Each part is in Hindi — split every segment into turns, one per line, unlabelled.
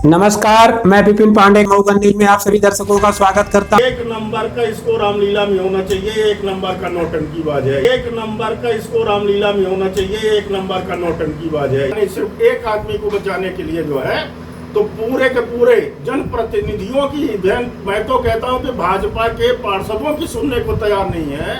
नमस्कार, मैं विपिन पांडे मऊगंज न्यूज में आप सभी दर्शकों का स्वागत करता हूं।
एक नंबर का इसको रामलीला में होना चाहिए, एक नंबर का नौटंकीबाज है। एक नंबर का इसको रामलीला में होना चाहिए, एक नंबर का नौटंकीबाज है। सिर्फ एक आदमी को बचाने के लिए जो है तो पूरे के पूरे जनप्रतिनिधियों की, मैं तो कहता हूं कि भाजपा के पार्षदों की सुनने को तैयार नहीं है,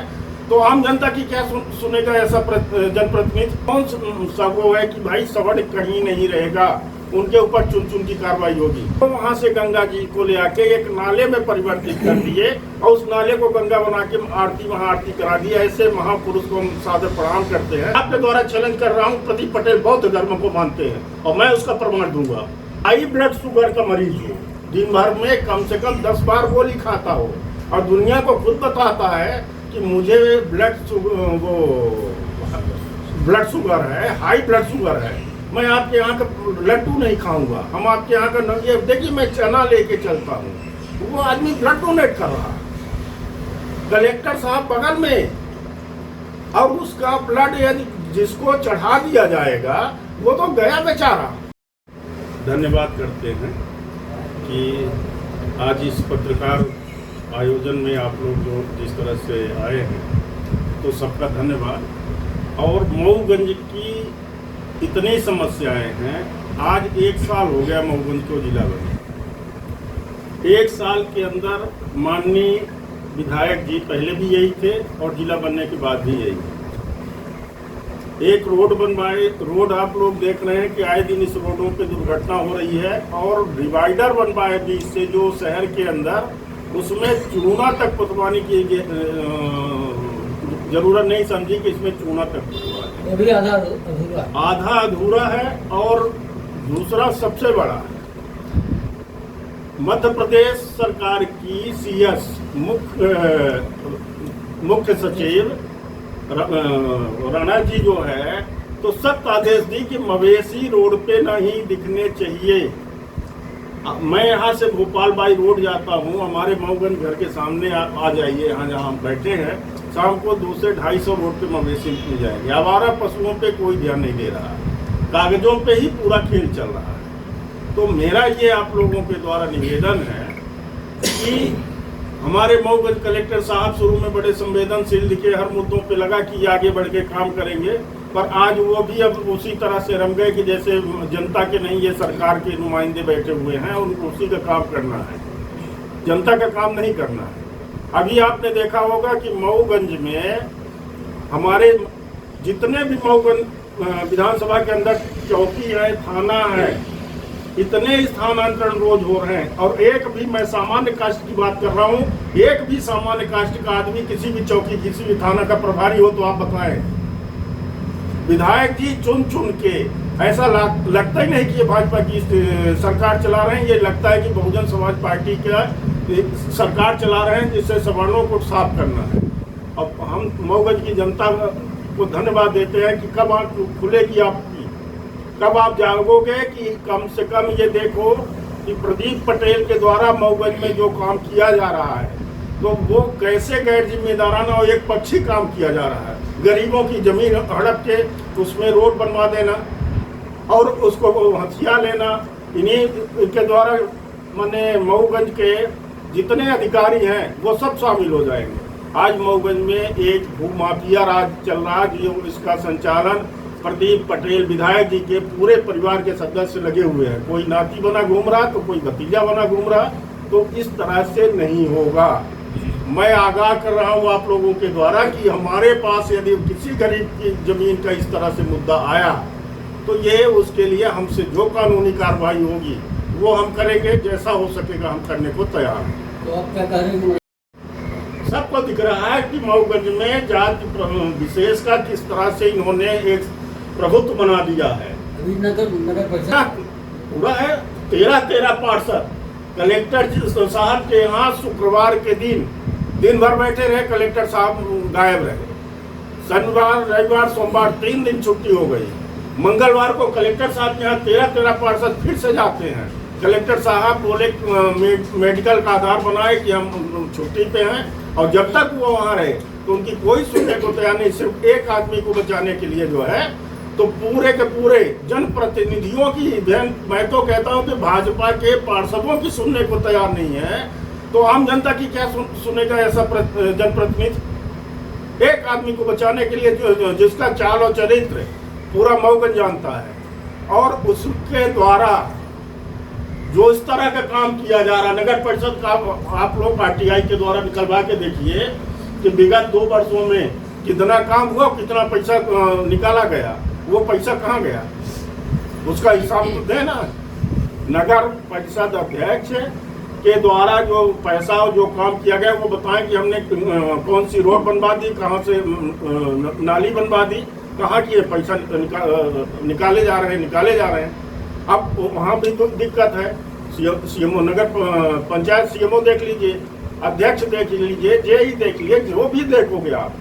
तो आम जनता की क्या सुनेगा ऐसा जनप्रतिनिधि? कौन सा वो है कि भाई सड़क कहीं नहीं रहेगा, उनके ऊपर चुन चुन की कार्रवाई होगी। तो वहां से गंगा जी को ले आके एक नाले में परिवर्तित कर दिए और उस नाले को गंगा बना के वहाँ आरती करा दी। ऐसे महापुरुष को हम सादर प्रणाम करते हैं। आपके द्वारा चैलेंज कर रहा हूँ, प्रदीप पटेल बौद्ध धर्म को मानते हैं और मैं उसका प्रमाण दूंगा। हाई ब्लड शुगर का मरीज हो, दिन भर में कम से कम 10 बार गोली खाता हो और दुनिया को खुद बताता है कि मुझे ब्लड शुगर है, हाई ब्लड शुगर है, मैं आपके यहाँ का लड्डू नहीं खाऊंगा, हम आपके यहाँ का ये देखिए मैं चना लेके चलता हूँ, वो आदमी ब्लड डोनेट कर रहा है, कलेक्टर साहब बगल में, और उसका ब्लड यदि जिसको चढ़ा दिया जाएगा वो तो गया बेचारा। धन्यवाद करते हैं कि आज इस पत्रकार आयोजन में आप लोग जो जिस तरह से आए हैं तो सबका धन्यवाद। और मऊगंज की इतनी समस्याएं हैं। आज 1 साल हो गया मऊगंज को जिला बने। 1 साल के अंदर माननीय विधायक जी पहले भी यही थे और जिला बनने के बाद भी यही। एक रोड बनवाए, रोड आप लोग देख रहे हैं कि आए दिन इस रोडों पे दुर्घटना हो रही है, और डिवाइडर बनवाए बीच से जो शहर के अंदर, उसमें चूना तक पुतवाने की जरूरत नहीं समझी कि इसमें चूना तक
अभी
आधा अधूरा है। और दूसरा सबसे बड़ा, मध्य प्रदेश सरकार की सीएस मुख्य सचिव राणा जी जो है तो सख्त आदेश दी कि मवेशी रोड पे नहीं दिखने चाहिए। मैं यहाँ से भोपाल बाई रोड जाता हूँ, हमारे मऊगंज घर के सामने आ जाइए, यहाँ जहाँ हम बैठे हैं, शाम को 200 से 250 रोड पे मवेशी मिल जाएंगे। आवारा पशुओं पे कोई ध्यान नहीं दे रहा, कागजों पे ही पूरा खेल चल रहा है। तो मेरा ये आप लोगों के द्वारा निवेदन है कि हमारे मऊगंज कलेक्टर साहब शुरू में बड़े संवेदनशील दिखे, हर मुद्दों पे लगा कि आगे बढ़ के काम करेंगे, पर आज वो भी अब उसी तरह से रम गए कि जैसे जनता के नहीं, ये सरकार के नुमाइंदे बैठे हुए हैं और उसी का काम करना है, जनता का काम नहीं करना है। अभी आपने देखा होगा कि मऊगंज में हमारे जितने भी मऊगंज विधानसभा के अंदर चौकी है, थाना है, इतने स्थानांतरण रोज हो रहे हैं। और एक भी, मैं सामान्य कास्ट की बात कर रहा हूँ, एक भी सामान्य कास्ट का आदमी किसी भी चौकी, किसी भी थाना का प्रभारी हो तो आप बताएं। विधायक जी चुन चुन के, ऐसा लगता ही नहीं कि ये भाजपा की सरकार चला रहे हैं, ये लगता है कि बहुजन समाज पार्टी का सरकार चला रहे हैं, जिससे सवर्णों को साफ करना है। अब हम मऊगंज की जनता को धन्यवाद देते हैं कि कब आँख खुलेगी आपकी, कब आप जागोगे कि कम से कम ये देखो कि प्रदीप पटेल के द्वारा मऊगंज में जो काम किया जा रहा है तो वो कैसे गैर जिम्मेदाराना और एक पक्षी काम किया जा रहा है। गरीबों की जमीन हड़प के उसमें रोड बनवा देना और उसको हथिया लेना, इन्हीं के द्वारा माने मऊगंज के जितने अधिकारी हैं वो सब शामिल हो जाएंगे। आज मऊगंज में एक भूमाफिया राज चल रहा है, जो इसका संचालन प्रदीप पटेल विधायक जी के पूरे परिवार के सदस्य लगे हुए हैं। कोई नाती बना घूम रहा तो कोई भतीजा बना घूम रहा, तो इस तरह से नहीं होगा। मैं आगाह कर रहा हूँ आप लोगों के द्वारा कि हमारे पास यदि किसी गरीब की जमीन का इस तरह से मुद्दा आया तो ये उसके लिए हमसे जो कानूनी कार्रवाई होगी वो हम करेंगे, जैसा हो सकेगा हम करने को तैयार हैं।
तो आप क्या करेंगे?
सबको दिख रहा है कि मऊगंज में जाति विशेष का किस तरह से इन्होंने एक प्रभुत्व बना दिया है।
अभी नगर परिषद
पूरा है 13 पार्षद कलेक्टर साहब के यहाँ शुक्रवार के दिन भर बैठे रहे, कलेक्टर साहब गायब रहे। शनिवार, रविवार, सोमवार 3 दिन छुट्टी हो गई। मंगलवार को कलेक्टर साहब के यहाँ 13 पार्षद फिर से जाते हैं। कलेक्टर साहब बोले मेडिकल का आधार बनाए कि हम छुट्टी पे हैं, और जब तक वो वहाँ रहे तो उनकी कोई सुनने को तैयार नहीं। सिर्फ एक आदमी को बचाने के लिए जो है तो पूरे के पूरे जनप्रतिनिधियों की, मैं तो कहता हूं कि भाजपा के पार्षदों की सुनने को तैयार नहीं है, तो आम जनता की क्या सुनेगा ऐसा जनप्रतिनिधि? एक आदमी को बचाने के लिए जिसका चाल और चरित्र पूरा मऊगंज जानता है, और उसके द्वारा जो इस तरह का काम किया जा रहा, नगर परिषद का आप लोग आरटीआई के द्वारा निकलवा के देखिए कि विगत 2 वर्षों में कितना काम हुआ, कितना पैसा निकाला गया, वो पैसा कहाँ गया, उसका हिसाब तो देना। नगर परिषद अध्यक्ष के द्वारा जो पैसा और जो काम किया गया वो बताएं कि हमने कौन सी रोड बनवा दी, कहाँ से नाली बनवा दी, कहाँ की पैसा निकाले जा रहे हैं। अब वहाँ भी तो दिक्कत है। सीएमओ, नगर पंचायत सीएमओ देख लीजिए, अध्यक्ष देख लीजिए, जेई देख लीजिए, जो भी देखोगे आप,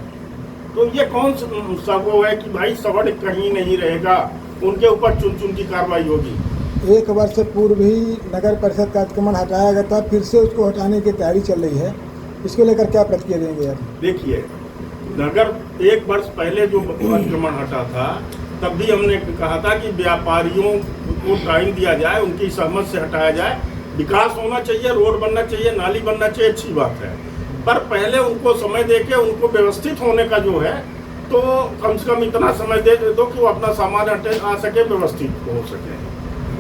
तो ये कौन सा वो है कि भाई सवर्ण कहीं नहीं रहेगा, उनके ऊपर चुन की कार्रवाई होगी।
1 वर्ष पूर्व ही नगर परिषद का अतिक्रमण हटाया गया था, फिर से उसको हटाने की तैयारी चल रही है, इसको लेकर क्या प्रतिक्रिया देंगे आप?
देखिए, नगर 1 वर्ष पहले जो अतिक्रमण हटा था, तब भी हमने कहा था कि व्यापारियों को टाइम दिया जाए, उनकी सहमत से हटाया जाए, विकास होना चाहिए, रोड बनना चाहिए, नाली बनना चाहिए, अच्छी बात है, पर पहले उनको समय देके उनको व्यवस्थित होने का जो है, तो कम से कम इतना समय दे दो कि वो अपना सामान हटे आ सके, व्यवस्थित हो सके।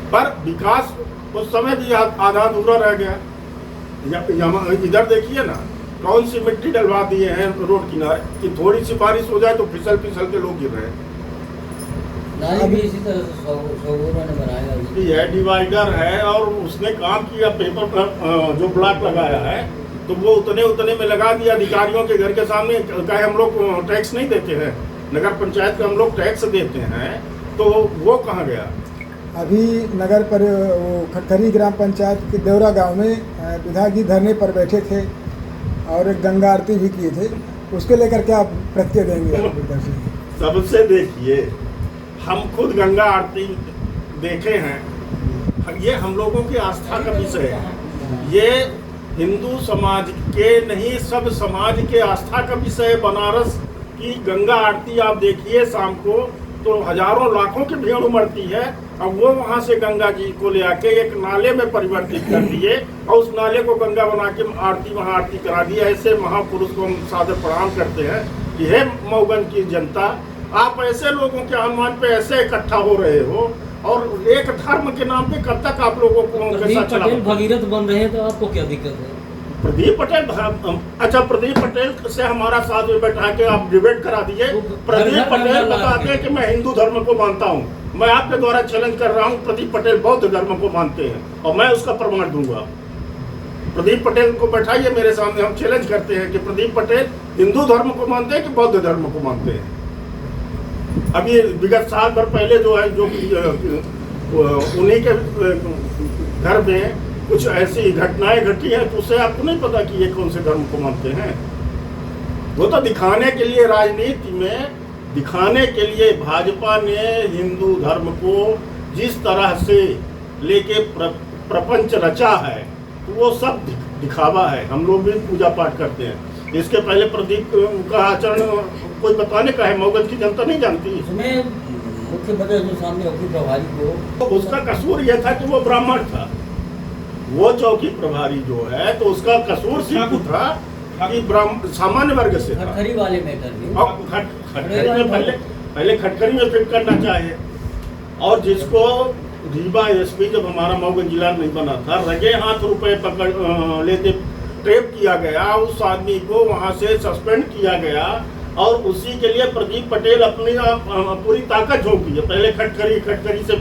पर विकास उस समय भी आधा अधूरा रह गया। इधर देखिए ना, कौन सी मिट्टी डलवा दिए हैं रोड किनारे कि थोड़ी सी बारिश हो जाए तो फिसल के लोग गिर रहे हैं।
नाली भी इसी तरह से 100 ने बनाया
यह डिवाइडर है और उसने काम किया, पेपर जो ब्लॉक लगाया है तो वो उतने में लगा दिया अधिकारियों के घर के सामने। कहे हम लोग टैक्स नहीं देते हैं, नगर पंचायत का हम लोग टैक्स देते हैं, तो वो कहाँ गया?
अभी नगर पर खटखरी ग्राम पंचायत के देवरा गांव में विधायक जी धरने पर बैठे थे और एक गंगा आरती भी किए थे, उसके लेकर क्या प्रतिक्रिया देंगे आप इधर से?
सबसे देखिए, हम खुद गंगा आरती देखे हैं, ये हम लोगों की आस्था का विषय है। ये हिंदू समाज के नहीं, सब समाज के आस्था का विषय है। बनारस की गंगा आरती आप देखिए शाम को, तो हजारों लाखों की भीड़ उमड़ती है, और वो वहाँ से गंगा जी को ले आके एक नाले में परिवर्तित कर दिए और उस नाले को गंगा बना के वहाँ आरती करा दी। ऐसे महापुरुष को हम सादर प्रणाम करते हैं कि हे मऊगंज की जनता, आप ऐसे लोगों के अनुमान पे ऐसे इकट्ठा हो रहे हो, और एक धर्म के नाम पे कब तक आप लोगों को
पटेल भगीरथ बन रहे हैं, तो आपको क्या दिक्कत है?
प्रदीप पटेल, अच्छा प्रदीप पटेल से हमारा साथ में बैठा के आप डिबेट करा दिए। प्रदीप पटेल बताते हैं कि मैं हिंदू धर्म को मानता हूँ। मैं आपके द्वारा चैलेंज कर रहा हूँ, प्रदीप पटेल बौद्ध धर्म को मानते हैं और मैं उसका प्रमाण दूंगा। प्रदीप पटेल को बैठाइए मेरे सामने, हम चैलेंज करते हैं कि प्रदीप पटेल हिंदू धर्म को मानते हैं कि बौद्ध धर्म को मानते हैं। अभी विगत साल भर पहले जो है, जो उन्हीं के घर में कुछ ऐसी घटनाएं घटी हैं, तो उससे आपको नहीं पता कि ये कौन से धर्म को मानते हैं। वो तो दिखाने के लिए, राजनीति में दिखाने के लिए भाजपा ने हिंदू धर्म को जिस तरह से लेके प्रपंच रचा है, तो वो सब दिखावा है। हम लोग भी पूजा पाठ करते हैं, इसके पहले प्रदीप का आचरण कोई बताने का है, मऊगंज की जनता नहीं जानती।
इसमें मुख्यमंत्री जो सामने चौकी प्रभारी को,
तो उसका कसूर यह था कि वो ब्राह्मण था। वो चौकी प्रभारी जो है, तो उसका कसूर सिर्फ था कि सामान्य वर्ग से था।
खटखरी वाले मैटर में,
और खटखरी में पहले खटखरी में फिट करना चाहिए। और जिसको रीवा एसपी जब हमारा मऊगंज जिला नहीं बना था, रगे हाथ रुपए पकड़ लेते ट्रेप किया गया, उस आदमी को वहां से सस्पेंड किया गया, और उसी के लिए प्रदीप पटेल अपनी पूरी ताकत झोंकी है। पहले खटखरी से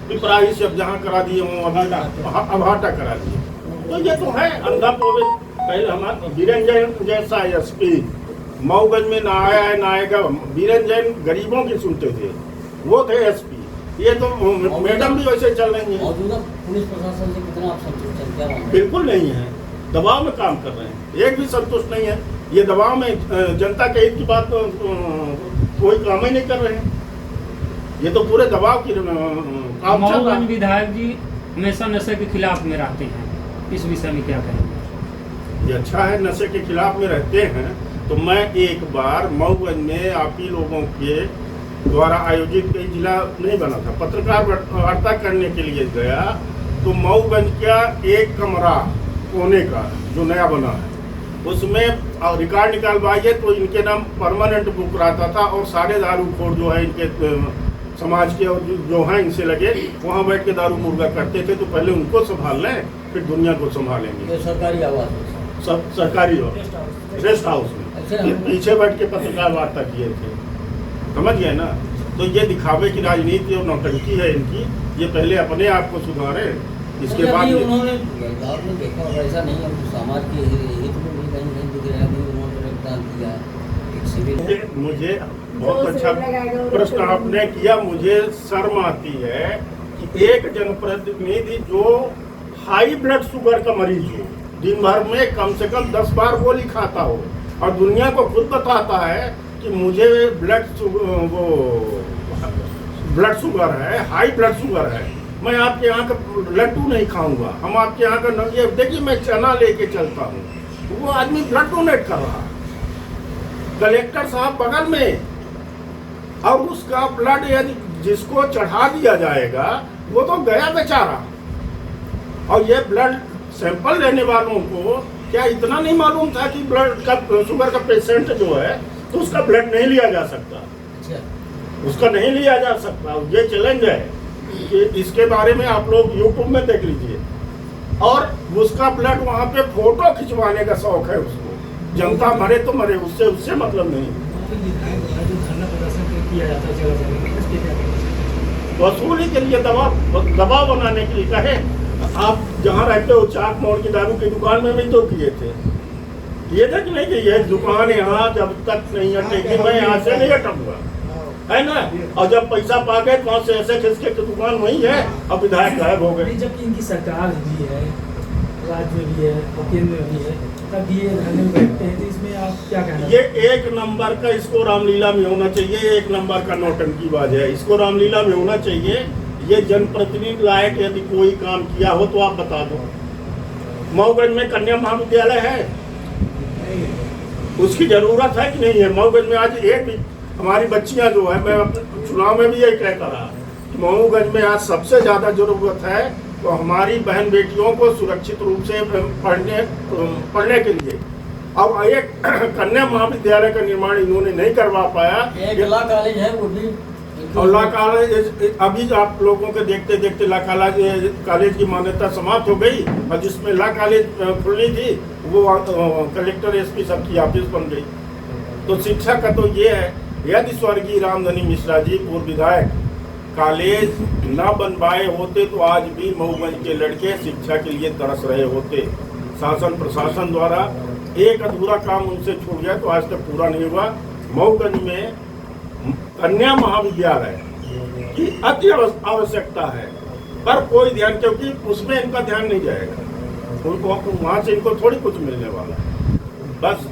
पिपराही से अब जहाँ करा दिए हों, अभाटा करा दिए। तो ये तो है अंधा पोवे। पहले हमारा बीरेन जैन जैसा एसपी मऊगंज में ना आया है ना आएगा। बीरेन जैन गरीबों की सुनते थे, वो थे एसपी। ये तो मैडम भी वैसे चल रही है।
मौजूदा पुलिस प्रशासन से कितना आप संतुष्ट हैं? क्या
बिल्कुल नहीं है, दबाव में काम कर रहे हैं, एक भी संतुष्ट नहीं है। ये दबाव में जनता के हित की बात कोई काम ही नहीं कर रहे हैं। ये तो पूरे दबाव की काम चल रहा है।
विधायक जी हमेशा नशे के खिलाफ में रहते हैं, इस विषय में क्या कहेंगे?
ये अच्छा है, नशे के खिलाफ में रहते हैं। तो मैं एक बार मऊगंज में आप ही लोगों के द्वारा आयोजित कई जिला नहीं बना था, पत्रकार वार्ता करने के लिए गया तो मऊगंज का एक कमरा कोने का जो नया बना है उसमें रिकॉर्ड निकालवाइए तो इनके नाम परमानेंट बुक रहता था और सारे दारूखोर जो है इनके समाज के और जो हैं इनसे लगे वहाँ बैठ के दारू मुर्गा करते थे। तो पहले उनको संभाल लें फिर दुनिया को संभालेंगे।
ये सरकारी आवास है।
सब सरकारी हो रेस्ट हाउस में
अच्छा,
ये पीछे बैठ के पत्रकार वार्ता किए थे, समझ गए ना। तो ये दिखावे की राजनीति और नौटंकी है इनकी। ये पहले अपने आप को सुधारे, इसके
अच्छा,
बाद
अभी उन्होंने आपने देखा होगा, ऐसा नहीं है समाज के हित में भी कहीं कहीं दिख रहा है, अभी उन्होंने रक्तदान किया एक सिविल।
मुझे बहुत अच्छा प्रश्न आपने किया। मुझे शर्म आती है कि एक जनप्रतिनिधि जो हाई ब्लड शुगर का मरीज हो, दिन भर में कम से कम 10 बार गोली खाता हो और दुनिया को खुद बताता है कि मुझे ब्लड शुगर है, हाई ब्लड शुगर है, मैं आपके यहाँ का लड्डू नहीं खाऊंगा, हम आपके यहाँ का ये देखिए मैं चना लेके चलता हूँ, वो आदमी ब्लड डोनेट कर रहा है, कलेक्टर साहब बगल में, और उसका ब्लड यदि जिसको चढ़ा दिया जाएगा वो तो गया बेचारा। और ये ब्लड सैंपल लेने वालों को क्या इतना नहीं मालूम था कि ब्लड का शुगर का पेशेंट जो है तो उसका ब्लड नहीं लिया जा सकता, उसका नहीं लिया जा सकता। ये चैलेंज है कि इसके बारे में आप लोग यूट्यूब में देख लीजिए। और उसका ब्लड वहाँ पे फोटो खिंचवाने का शौक है उसको, जनता मरे तो मरे, उससे मतलब नहीं। वसूली के लिए दबाव बनाने के लिए कहे। आप जहाँ रहते हो चाक मोड़ की दारू की दुकान में भी तो किए थे, ये था कि नहीं कि ये दुकान यहाँ जब तक नहीं हटेगी मैं यहाँ से नहीं हटूंगा, है ना। और जब पैसा पा गए वहाँ से ऐसे खिसके की दुकान वही है, अब विधायक गायब हो गए।
जबकि इनकी सरकार भी है, राज्य में भी है और केंद्र में भी है, तब ये धरने में बैठते हैं, तो इसमें आप क्या कहना?
ये एक नंबर का इसको रामलीला में होना चाहिए, एक नंबर का नौटंकीबाज है, इसको रामलीला में होना चाहिए। ये जनप्रतिनिधि लायक यदि कोई काम किया हो तो आप बता दो। मऊगंज में कन्या महाविद्यालय है, उसकी जरूरत है कि नहीं है? मऊगंज में आज एक भी हमारी बच्चियां जो है, मैं अपने चुनाव में भी यही कहता रहा कि मऊगंज में आज सबसे ज्यादा जरूरत है तो हमारी बहन बेटियों को सुरक्षित रूप से पढ़ने के लिए। अब एक कन्या महाविद्यालय का निर्माण इन्होंने नहीं करवा पाया।
एक ला कॉलेज है वो भी,
और ला कॉलेज अभी आप लोगों के देखते देखते ला कॉलेज की मान्यता समाप्त हो गई, और जिसमें ला कॉलेज खुलनी थी वो कलेक्टर एसपी सबकी ऑफिस बन गई। तो शिक्षा का तो ये है, यदि स्वर्गीय रामधनी मिश्रा जी पूर्व विधायक कॉलेज न बनवाए होते तो आज भी मऊगंज के लड़के शिक्षा के लिए तरस रहे होते। शासन प्रशासन द्वारा एक अधूरा काम उनसे छूट गया तो आज तक पूरा नहीं हुआ। मऊगंज में कन्या महाविद्यालय की अति आवश्यकता है, पर कोई ध्यान, क्योंकि उसमें इनका ध्यान नहीं जाएगा, उनको वहाँ से इनको थोड़ी कुछ मिलने वाला है। बस